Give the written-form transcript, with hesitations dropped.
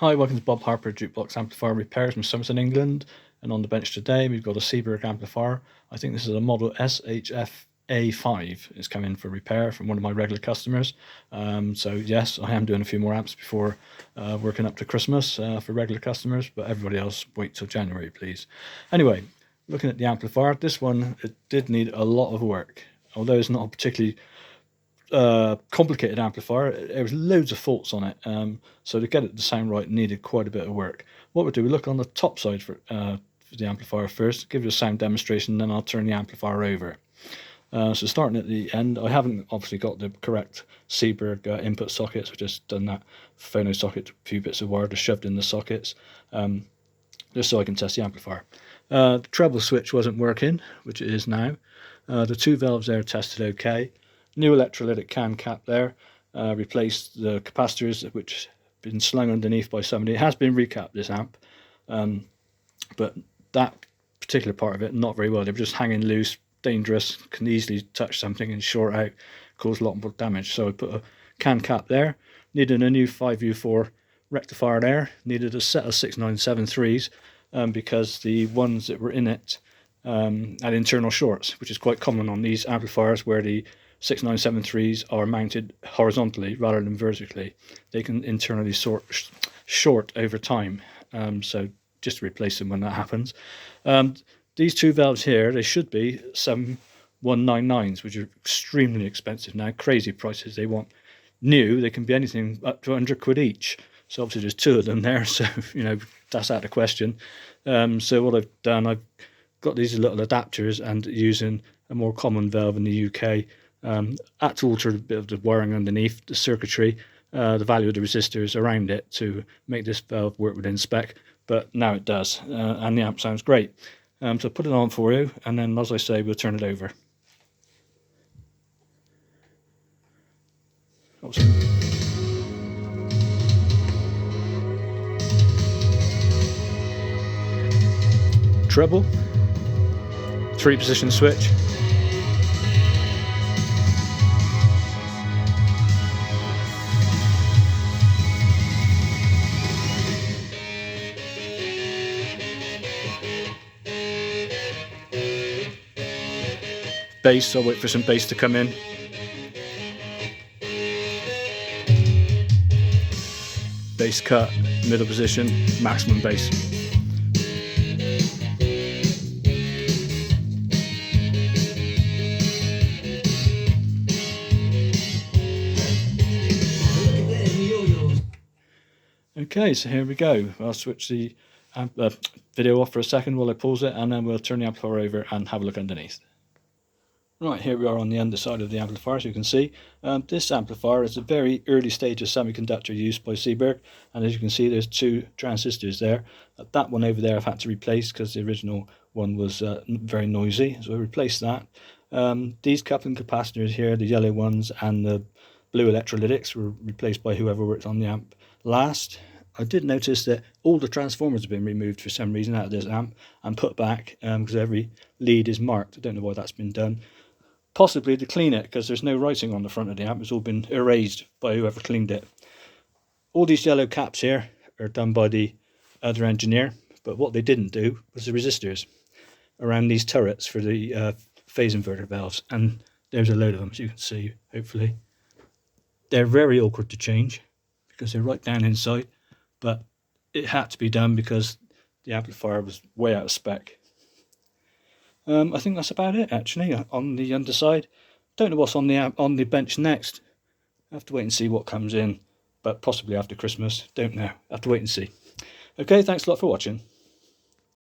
Hi, welcome to Bob Harper Jukebox Amplifier Repairs from Somerset, England. And on the bench today, we've got a Seeburg amplifier. I think this is a model SHFA5. It's come in for repair from one of my regular customers. So yes, I am doing a few more amps before working up to Christmas for regular customers, but everybody else wait till January, please. Anyway, looking at the amplifier, this one, it did need a lot of work. Although it's not a particularly complicated amplifier, there was loads of faults on it, so to get it to sound right needed quite a bit of work. What we'll do, we look on the top side for the amplifier first, give you a sound demonstration, then I'll turn the amplifier over. So starting at the end, I haven't obviously got the correct Seeburg input sockets. I've just done that phono socket, a few bits of wire just shoved in the sockets, just so I can test the amplifier. The treble switch wasn't working, which it is now. The two valves there tested okay. New electrolytic can cap there, replaced the capacitors which have been slung underneath by somebody. It has been recapped, this amp, but that particular part of it not very well. They were just hanging loose, dangerous, can easily touch something and short out, cause a lot more damage. So I put a can cap there, needed a new 5U4 rectifier there, needed a set of 6973s because the ones that were in it had internal shorts, which is quite common on these amplifiers where the 6973s are mounted horizontally rather than vertically. They can internally short over time, so just to replace them when that happens. These two valves here, they should be 7199s, which are extremely expensive now, crazy prices. They want new, they can be anything up to 100 quid each. So obviously there's two of them there, so you know that's out of the question. So what I've done, I've got these little adapters and using a more common valve in the UK. Had to alter a bit of the wiring underneath, the circuitry, the value of the resistors around it to make this valve work within spec, but now it does, and the amp sounds great. So put it on for you, and then as I say, we'll turn it over. Treble, 3-position switch. Bass, I'll wait for some bass to come in. Bass cut, middle position, maximum bass. Okay, so here we go. I'll switch the video off for a second while I pause it, and then we'll turn the amplifier over and have a look underneath. Right, here we are on the underside of the amplifier, so you can see this amplifier is a very early stage of semiconductor use by Seeburg, and as you can see there's two transistors there. That one over there I've had to replace because the original one was very noisy, so I replaced that. These coupling capacitors here, the yellow ones and the blue electrolytics, were replaced by whoever worked on the amp last. I did notice that all the transformers have been removed for some reason out of this amp and put back because every lead is marked. I don't know why that's been done. Possibly to clean it, because there's no writing on the front of the amp. It's all been erased by whoever cleaned it. All these yellow caps here are done by the other engineer, but what they didn't do was the resistors around these turrets for the phase inverter valves, and there's a load of them, as you can see, hopefully. They're very awkward to change because they're right down inside, but it had to be done because the amplifier was way out of spec. I think that's about it actually on the underside. Don't know what's on the bench next. I have to wait and see what comes in, but possibly after Christmas. Don't know. Have to wait and see. Okay, thanks a lot for watching.